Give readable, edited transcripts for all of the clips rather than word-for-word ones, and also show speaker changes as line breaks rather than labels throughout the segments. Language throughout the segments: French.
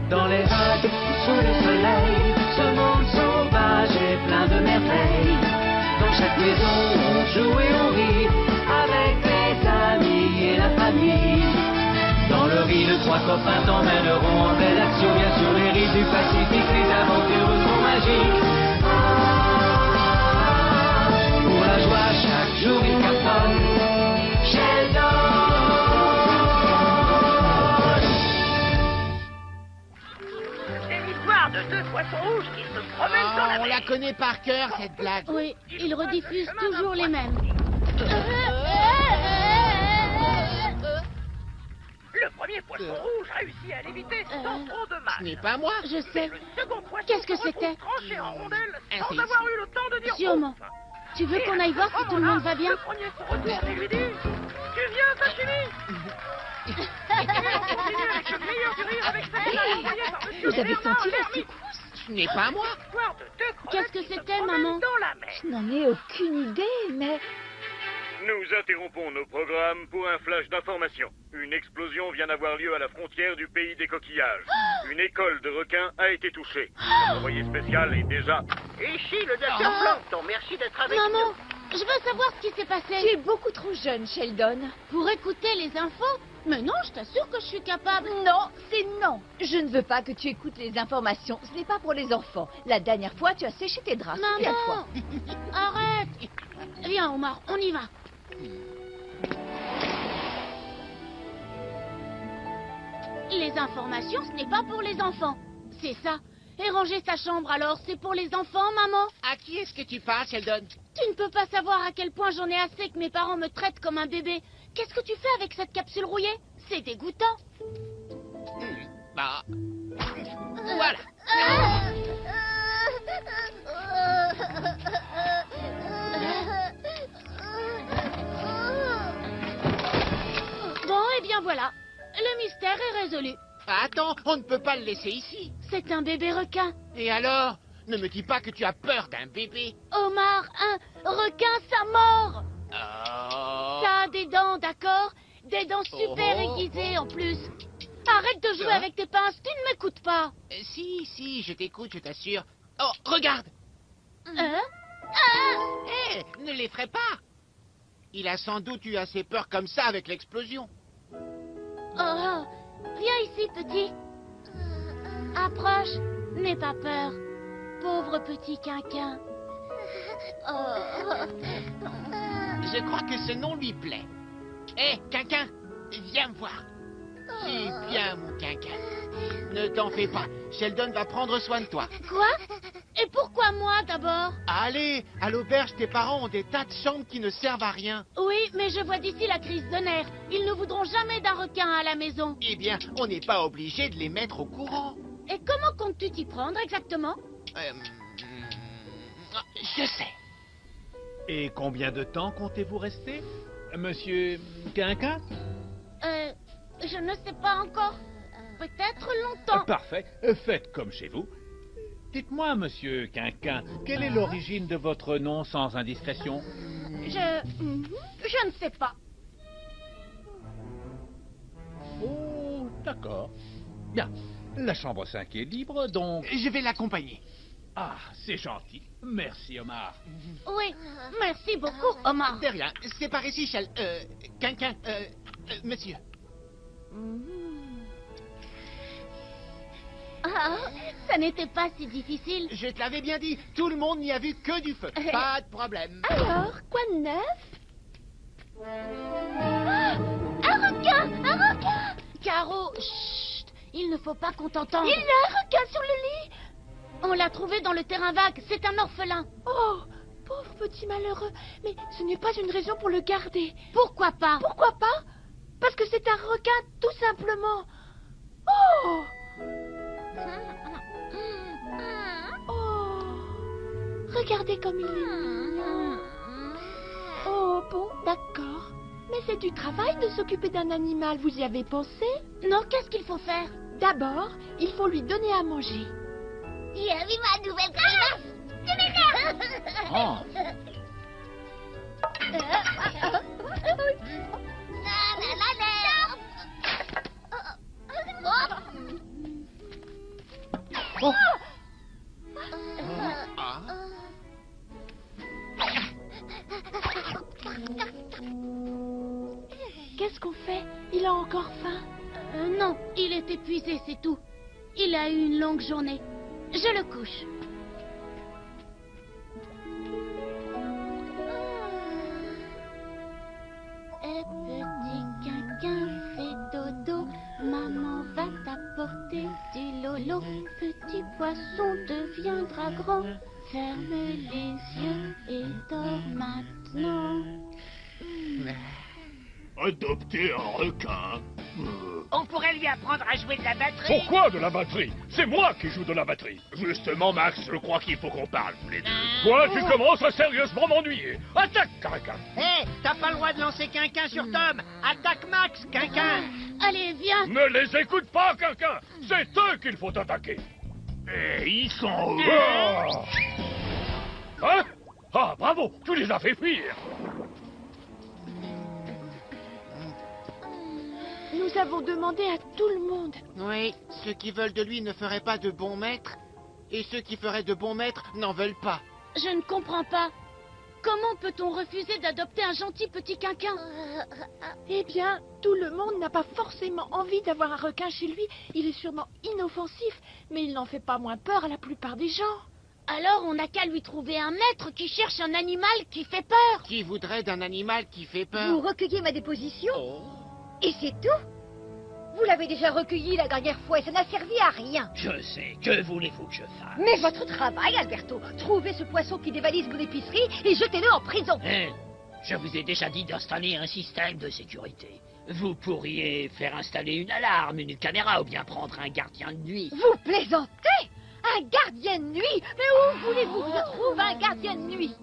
Dans les vagues, sous le soleil, ce monde sauvage est plein de merveilles. Dans chaque maison, on joue et on rit, avec les amis et la famille. Dans le riz, de trois copains t'emmèneront en belle action. Bien sûr, les rives du Pacifique, les aventures sont magiques. Pour la joie, chaque jour il cartonne. Sheldon.
C'est l'histoire de deux poissons rouges qui se promènent dans la mer.
On la connaît par cœur, cette blague.
Oui, ils rediffusent toujours les mêmes.
Le premier poisson rouge réussit à l'éviter sans trop de
Ce n'est
mal.
pas moi.
Je sais.
Le second poisson
Qu'est-ce que
se retrouve
c'était
tranché en rondelles
Un
sans
séisme.
avoir eu le temps de dire
Sûrement.
ouf.
Tu veux
Et
qu'on
à
aille
ce
voir si tout le monde va bien?
Le premier se retourne et lui dit: Tu viens, Sashimi? Et on continue avec le meilleur du rire avec sa gueule envoyée par monsieur
Vous avez
Bernard
senti la
l'ermite.
secousse?
Ce n'est pas moi.
L'histoire de deux crevettes
Qu'est-ce que
qui se
c'était,
promènent
maman?
dans la mer.
Je n'en ai aucune idée, mais...
Nous interrompons nos programmes pour un flash d'information. Une explosion vient d'avoir lieu à la frontière du pays des coquillages. Une école de requins a été touchée. Notre envoyé spécial est déjà...
Ici le docteur Plankton, merci d'être avec
Maman,
nous.
je veux savoir ce qui s'est
Tu
passé.
es beaucoup trop jeune, Sheldon.
Pour écouter les infos? Mais non, je t'assure que je suis capable.
Non, c'est non. Je ne veux pas que tu écoutes les informations. Ce n'est pas pour les enfants. La dernière fois, tu as séché tes draps. Souviens-toi.
Maman, arrête. Viens, Omar, on y va. Les informations, ce n'est pas pour les enfants. C'est ça. Et ranger sa chambre alors, c'est pour les enfants, maman?
À qui est-ce que tu parles, Sheldon?
Tu ne peux pas savoir à quel point j'en ai assez que mes parents me traitent comme un bébé. Qu'est-ce que tu fais avec cette capsule rouillée? C'est dégoûtant.
Bah... Voilà.
Bon, et bien voilà. Le mystère est résolu.
Attends, on ne peut pas le laisser ici.
C'est un bébé requin.
Et alors? Ne me dis pas que tu as peur d'un bébé.
Omar, un requin, ça mord.
Oh.
Ça a des dents, d'accord? Des dents super
Oh.
aiguisées en plus. Arrête de jouer
Hein?
avec tes pinces, tu ne m'écoutes pas.
Si, je t'écoute, je t'assure. Oh, regarde.
Hein? Ah!
Hé, ne l'effraie pas. Il a sans doute eu assez peur comme ça avec l'explosion.
Oh, viens ici, petit. Approche, n'aie pas peur. Pauvre petit quinquin. Oh.
Je crois que ce nom lui plaît. Hé, Quinquin, viens me voir. C'est bien, mon Quinquin. Ne t'en fais pas. Sheldon va prendre soin de toi.
Quoi? Et pourquoi moi d'abord?
Allez, à l'auberge, tes parents ont des tas de chambres qui ne servent à rien.
Oui, mais je vois d'ici la crise de nerfs. Ils ne voudront jamais d'un requin à la maison.
Eh bien, on n'est pas obligé de les mettre au courant.
Et comment comptes-tu t'y prendre exactement?
Je sais.
Et combien de temps comptez-vous rester, Monsieur Quinquin?
Je ne sais pas encore. Peut-être longtemps.
Parfait, faites comme chez vous. Dites-moi, Monsieur Quinquin, quelle est l'origine de votre nom sans indiscrétion?
Je ne sais pas.
Oh, d'accord. Bien, la chambre 5 est libre, donc...
Je vais l'accompagner.
Ah, c'est gentil. Merci, Omar.
Oui, merci beaucoup, Omar.
De rien. C'est par ici, Quinquin, monsieur.
Ah, ça n'était pas si difficile.
Je te l'avais bien dit, tout le monde n'y a vu que du feu. Pas de problème.
Alors, quoi de neuf?
Ah, un requin! Un requin! Caro, chut, il ne faut pas qu'on t'entende.
Il y a un requin sur le lit!
On l'a trouvé dans le terrain vague, c'est un orphelin.
Oh, pauvre petit malheureux. Mais ce n'est pas une raison pour le garder.
Pourquoi pas?
Pourquoi pas? Parce que c'est un requin, tout simplement. Oh! Oh! Regardez comme il est mignon. Oh, bon, d'accord. Mais c'est du travail de s'occuper d'un animal, vous y avez pensé?
Non, qu'est-ce qu'il faut faire?
D'abord, il faut lui donner à manger.
Tu as vu ma nouvelle crémasse? Tu m'énerves!
Oh,
Oh. Ah.
Qu'est-ce qu'on fait? Il a encore faim?
Non, il est épuisé, c'est tout. Il a eu une longue journée. Je le couche. Eh, petit quinquin, fais dodo. Maman va t'apporter du lolo. Petit poisson deviendra grand. Ferme les yeux et dors maintenant.
Adopter un requin.
On pourrait lui apprendre à jouer de la batterie.
Pourquoi de la batterie? C'est moi qui joue de la batterie. Justement, Max, je crois qu'il faut qu'on parle tous les deux. Toi, tu commences à sérieusement m'ennuyer. Attaque, Quinquin.
Hé, t'as pas le droit de lancer Quinquin sur Tom. Attaque Max, Quinquin.
Allez, viens.
Ne les écoute pas, Quinquin. C'est eux qu'il faut attaquer. Et ils sont... Hein? Ah, bravo, tu les as fait fuir.
Nous avons demandé à tout le monde.
Oui, ceux qui veulent de lui ne feraient pas de bons maîtres. Et ceux qui feraient de bons maîtres n'en veulent pas.
Je ne comprends pas. Comment peut-on refuser d'adopter un gentil petit quinquin?
Eh bien, tout le monde n'a pas forcément envie d'avoir un requin chez lui. Il est sûrement inoffensif, mais il n'en fait pas moins peur à la plupart des gens.
Alors on n'a qu'à lui trouver un maître qui cherche un animal qui fait peur.
Qui voudrait d'un animal qui fait
Vous
peur?
recueillez ma déposition et c'est tout. Vous l'avez déjà recueilli la dernière fois et ça n'a servi à rien.
Je sais, que voulez-vous que je fasse?
Mais votre travail, Alberto, trouvez ce poisson qui dévalise mon épicerie et jetez-le en prison.
Hein? Je vous ai déjà dit d'installer un système de sécurité. Vous pourriez faire installer une alarme, une caméra ou bien prendre un gardien de nuit.
Vous plaisantez? Un gardien de nuit? Mais où voulez-vous que je trouve un gardien de nuit?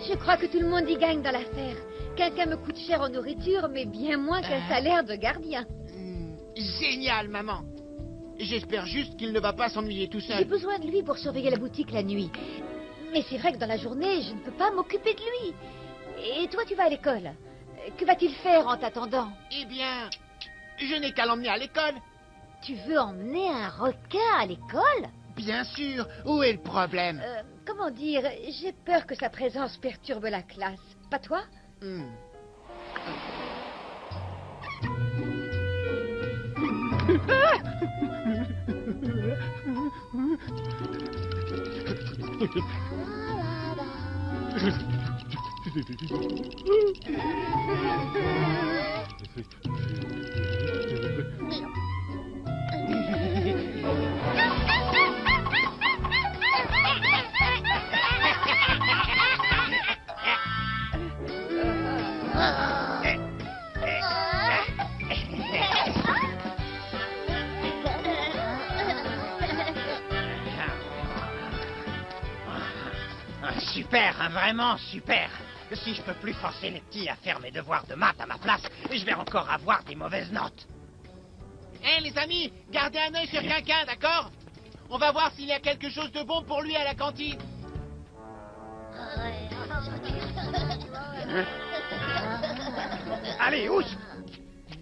Je crois que tout le monde y gagne dans l'affaire. Quelqu'un me coûte cher en nourriture, mais bien moins qu'un salaire de gardien.
Génial, maman. J'espère juste qu'il ne va pas s'ennuyer tout
J'ai
seul.
besoin de lui pour surveiller la boutique la nuit. Mais c'est vrai que dans la journée, je ne peux pas m'occuper de lui. Et toi, tu vas à l'école. Que va-t-il faire en t'attendant?
Eh bien, je n'ai qu'à l'emmener à l'école.
Tu veux emmener un requin à l'école?
Bien sûr. Où est le problème?
Comment dire? J'ai peur que sa présence perturbe la classe. Pas toi?
Hmm. Super, hein, vraiment super. Si je peux plus forcer les petits à faire mes devoirs de maths à ma place, je vais encore avoir des mauvaises notes. Hé, les amis, gardez un œil sur Quinquin, d'accord? On va voir s'il y a quelque chose de bon pour lui à la cantine. Allez, ouch!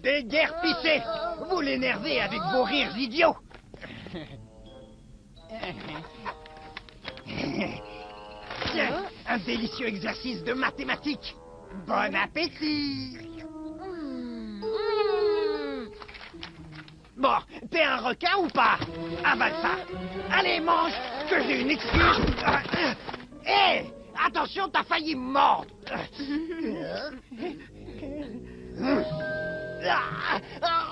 Déguerpissez! Vous l'énervez avec vos rires idiots! Tiens, un délicieux exercice de mathématiques. Bon appétit! Bon, t'es un requin ou pas? Avale ça! Allez, mange, que j'ai une excuse! Hé! Attention, t'as failli me mordre!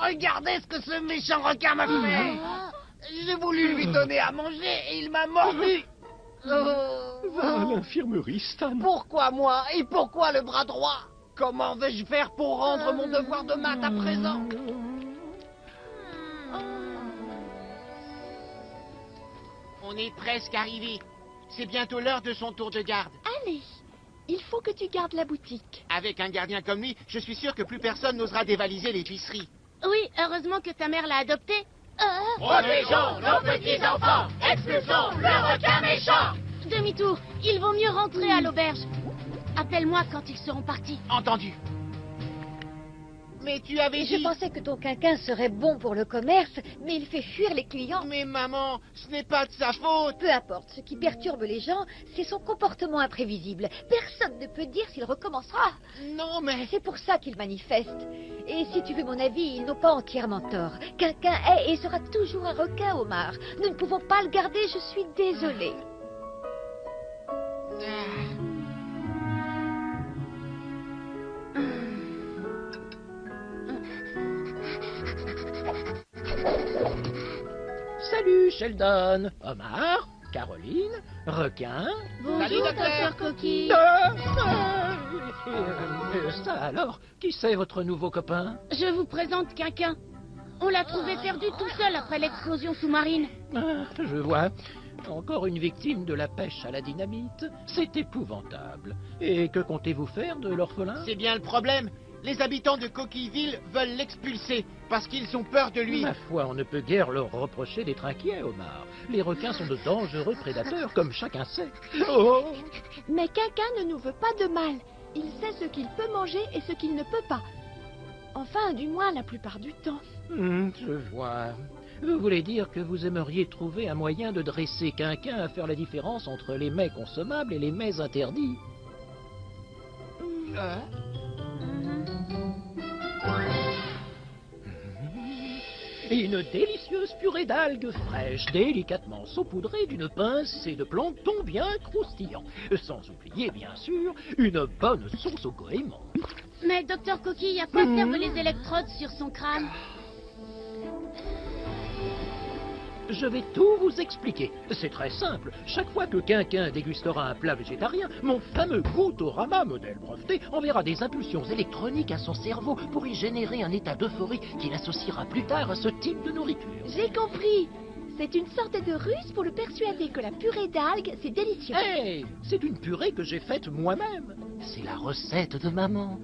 Regardez ce que ce méchant requin m'a fait! J'ai voulu lui donner à manger et il m'a mordu!
Va à l'infirmerie, Stan.
Pourquoi moi? Et pourquoi le bras droit? Comment vais-je faire pour rendre mon devoir de maths à présent? On est presque arrivé. C'est bientôt l'heure de son tour de garde.
Allez, il faut que tu gardes la boutique.
Avec un gardien comme lui, je suis sûr que plus personne n'osera dévaliser l'épicerie.
Oui, heureusement que ta mère l'a adopté.
Protégeons nos petits-enfants, expulsons le requin méchant.
Demi-tour, il vaut mieux rentrer à l'auberge. Appelle-moi quand ils seront partis.
Entendu. Mais tu avais
Je
dit...
pensais que ton quinquin serait bon pour le commerce, mais il fait fuir les clients.
Mais maman, ce n'est pas de sa faute.
Peu importe, ce qui perturbe les gens, c'est son comportement imprévisible. Personne ne peut dire s'il recommencera.
Non, mais...
C'est pour ça qu'il manifeste. Et si tu veux mon avis, ils n'ont pas entièrement tort. Quinquin est et sera toujours un requin, Omar. Nous ne pouvons pas le garder, je suis désolée.
Salut, Sheldon. Omar, Caroline, requin.
Bonjour, docteur Coquille.
Ça alors, qui c'est votre nouveau copain?
Je vous présente Quinquin. On l'a trouvé perdu tout seul après l'explosion sous-marine.
Ah, je vois. Encore une victime de la pêche à la dynamite. C'est épouvantable. Et que comptez-vous faire de l'orphelin?
C'est bien le problème. Les habitants de Coquilleville veulent l'expulser parce qu'ils ont peur de lui.
Ma foi, on ne peut guère leur reprocher d'être inquiets, Omar. Les requins sont de dangereux prédateurs, comme chacun sait. Oh!
Mais Quinquin ne nous veut pas de mal. Il sait ce qu'il peut manger et ce qu'il ne peut pas. Enfin, du moins la plupart du temps.
Je vois. Vous voulez dire que vous aimeriez trouver un moyen de dresser Quinquin à faire la différence entre les mets consommables et les mets interdits? Une délicieuse purée d'algues fraîches, délicatement saupoudrée d'une pincée de plancton bien croustillant. Sans oublier, bien sûr, une bonne sauce au goémon.
Mais docteur Coquille, à quoi servent les électrodes sur son crâne?
Je vais tout vous expliquer. C'est très simple. Chaque fois que Quinquin dégustera un plat végétarien, mon fameux Goutorama modèle breveté enverra des impulsions électroniques à son cerveau pour y générer un état d'euphorie qu'il associera plus tard à ce type de nourriture.
J'ai compris. C'est une sorte de ruse pour le persuader que la purée d'algues, c'est délicieux.
Hey, c'est une purée que j'ai faite moi-même. C'est la recette de maman.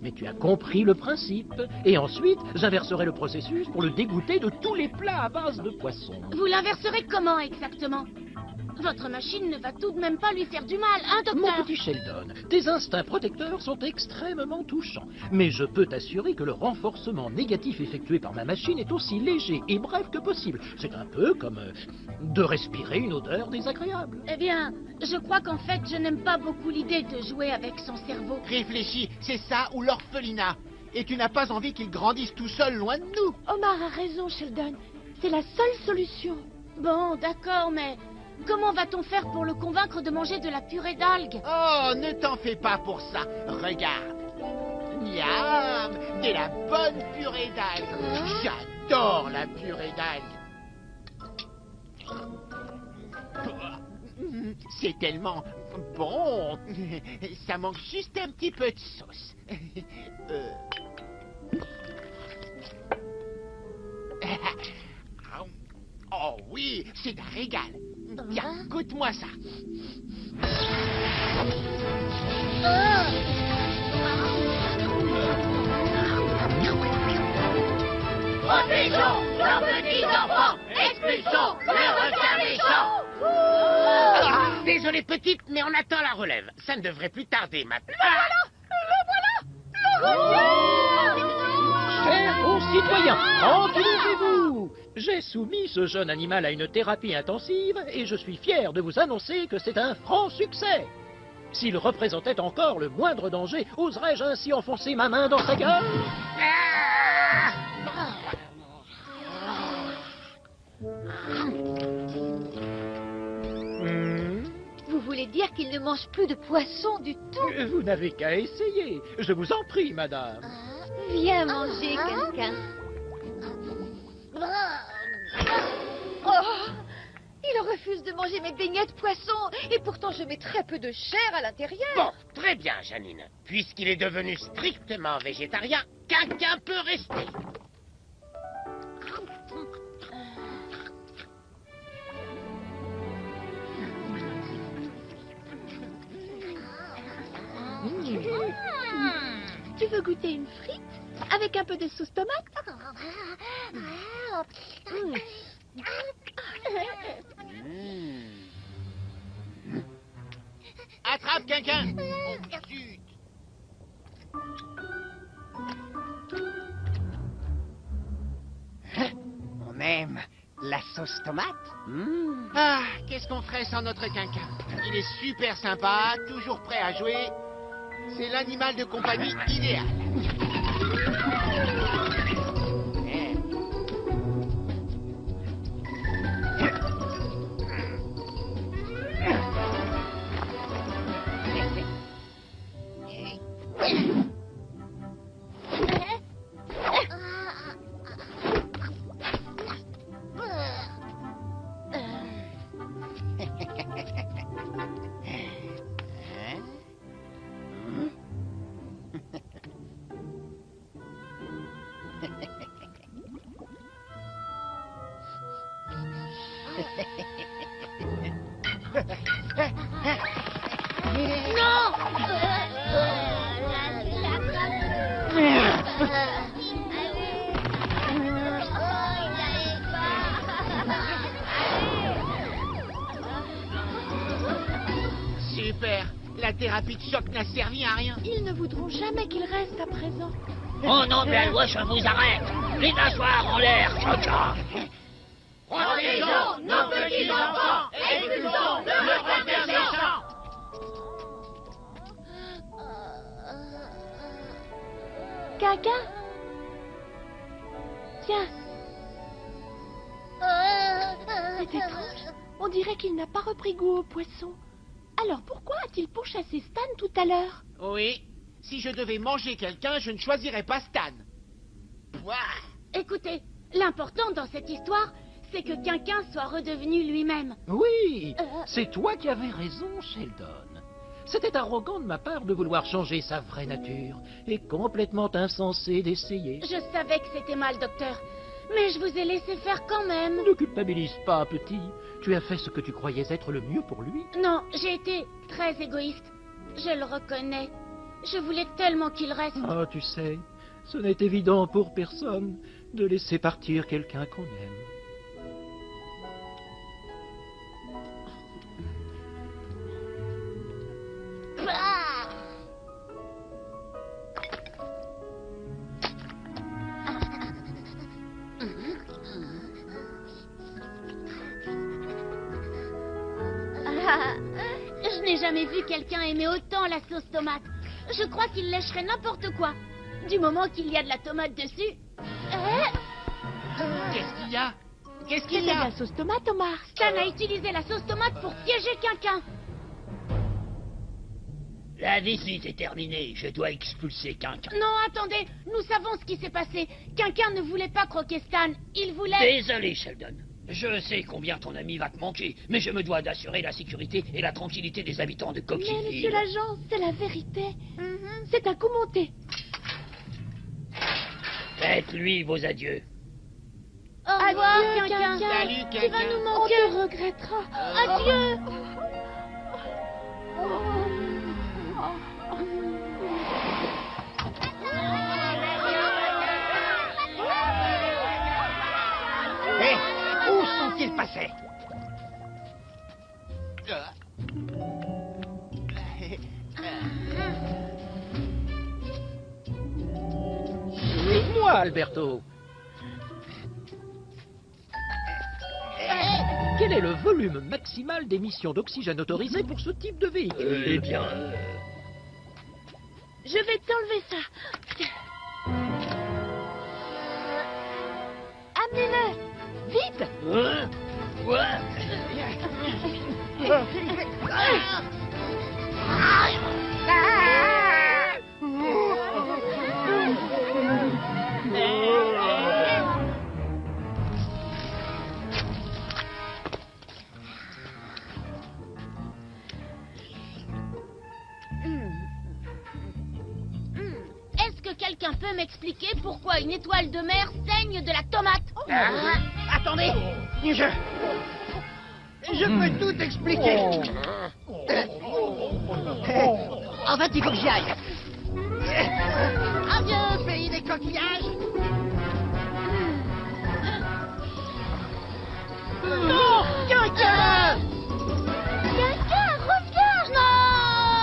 Mais tu as compris le principe. Et ensuite, j'inverserai le processus pour le dégoûter de tous les plats à base de poisson.
Vous l'inverserez comment exactement? Votre machine ne va tout de même pas lui faire du mal, hein,
Mon
docteur?
petit Sheldon, tes instincts protecteurs sont extrêmement touchants. Mais je peux t'assurer que le renforcement négatif effectué par ma machine est aussi léger et bref que possible. C'est un peu comme de respirer une odeur désagréable.
Eh bien, je crois qu'en fait, je n'aime pas beaucoup l'idée de jouer avec son cerveau.
Réfléchis, c'est ça ou l'orphelinat. Et tu n'as pas envie qu'il grandisse tout seul loin de nous.
Omar a raison, Sheldon. C'est la seule solution.
Bon, d'accord, mais comment va-t-on faire pour le convaincre de manger de la purée d'algues?
Oh, ne t'en fais pas pour ça. Regarde. Miam, de la bonne purée d'algues. J'adore la purée d'algues. C'est tellement bon. Ça manque juste un petit peu de sauce. Oh oui, c'est un régal. Bien, goûte-moi ça.
Protégeons nos petits enfants! Expulsons le requin méchant!
Désolé petite, mais on attend la relève. Ça ne devrait plus tarder maintenant.
Chers concitoyens, tranquillisez-vous. J'ai soumis ce jeune animal à une thérapie intensive et je suis fier de vous annoncer que c'est un franc succès. S'il représentait encore le moindre danger, oserais-je ainsi enfoncer ma main dans sa gueule?
Vous voulez dire qu'il ne mange plus de poisson du tout?
Vous n'avez qu'à essayer. Je vous en prie, madame.
Viens manger, Quinquin. Oh, il refuse de manger mes beignets de poisson et pourtant je mets très peu de chair à l'intérieur.
Bon, très bien, Janine. Puisqu'il est devenu strictement végétarien, quelqu'un peut rester.
Tu veux goûter une frite avec un peu de sauce tomate?
Attrape, Quinquin. Oh, zut.
On aime la sauce tomate.
Ah, qu'est-ce qu'on ferait sans notre Quinquin? Il est super sympa, toujours prêt à jouer. C'est l'animal de compagnie idéal. Super. La thérapie de choc n'a servi à rien.
Ils ne voudront jamais qu'il reste à présent.
Oh non, mais ouais, je vous arrête. Les nageoires en l'air, Choca.
Protégeons nos petits enfants. Expulsons le grand méchant.
Quinquin? Tiens. C'est étrange. On dirait qu'il n'a pas repris goût au poisson. Alors pourquoi a-t-il pourchassé Stan tout à l'heure?
Oui. Si je devais manger quelqu'un, je ne choisirais pas Stan. Ouah.
Écoutez, l'important dans cette histoire, c'est que Quinquin soit redevenu lui-même.
Oui, c'est toi qui avais raison, Sheldon. C'était arrogant de ma part de vouloir changer sa vraie nature, et complètement insensé d'essayer.
Je savais que c'était mal, docteur, mais je vous ai laissé faire quand même.
Ne culpabilise pas, petit. Tu as fait ce que tu croyais être le mieux pour lui.
Non, j'ai été très égoïste. Je le reconnais. Je voulais tellement qu'il reste.
Ah, tu sais, ce n'est évident pour personne de laisser partir quelqu'un qu'on aime.
Je n'ai jamais vu quelqu'un aimer autant la sauce tomate. Je crois qu'il lècherait n'importe quoi. Du moment qu'il y a de la tomate dessus.
Qu'est-ce qu'il y a? Qu'est-ce
C'était
qu'il y
de
a?
la sauce tomate, Omar.
Stan a utilisé la sauce tomate pour piéger Quinquin.
La visite est terminée. Je dois expulser Quinquin.
Non, attendez. Nous savons ce qui s'est passé. Quinquin ne voulait pas croquer Stan. Il voulait...
Désolé, Sheldon. Je sais combien ton ami va te manquer, mais je me dois d'assurer la sécurité et la tranquillité des habitants de
Mais
Coquilleville.
monsieur l'agent, c'est la vérité. C'est un coup monté.
Faites-lui vos adieux.
Au revoir,
Adieu,
Quinquin.
Quinquin.
Salut,
Tu vas
Quinquin.
nous
On
manquer.
te regrettera.
Adieu.
Hé, où sont-ils passés?
Et moi, Alberto. Quel est le volume maximal d'émissions d'oxygène autorisé pour ce type de véhicule? Eh bien...
Je vais t'enlever ça. Amenez-le. Vite.
Est-ce que quelqu'un peut m'expliquer pourquoi une étoile de mer saigne de la tomate?
Attendez, je peux tout expliquer. En fait, il faut que j'y aille. Adieu, pays des coquillages. Non, Quinquin!
Quinquin, reviens.
Non!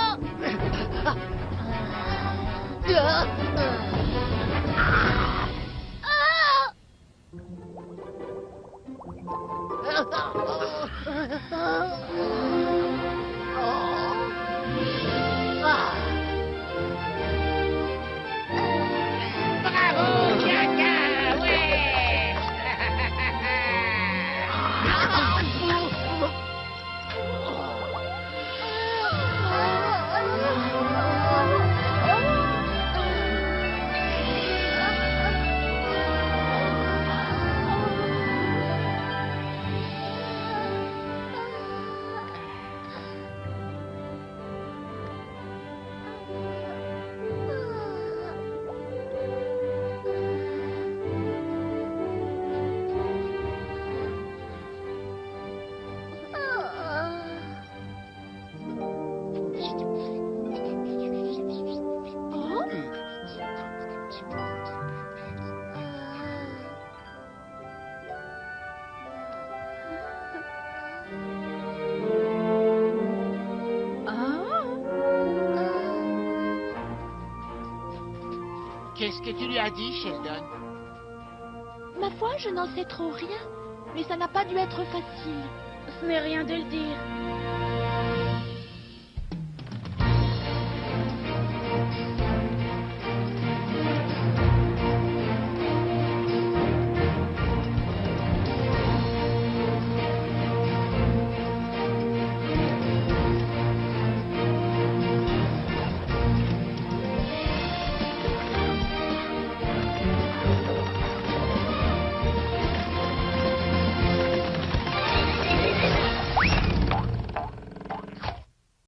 Qu'est-ce que tu lui as dit, Sheldon?
Ma foi, je n'en sais trop rien. Mais ça n'a pas dû être facile.
Ce n'est rien de le dire.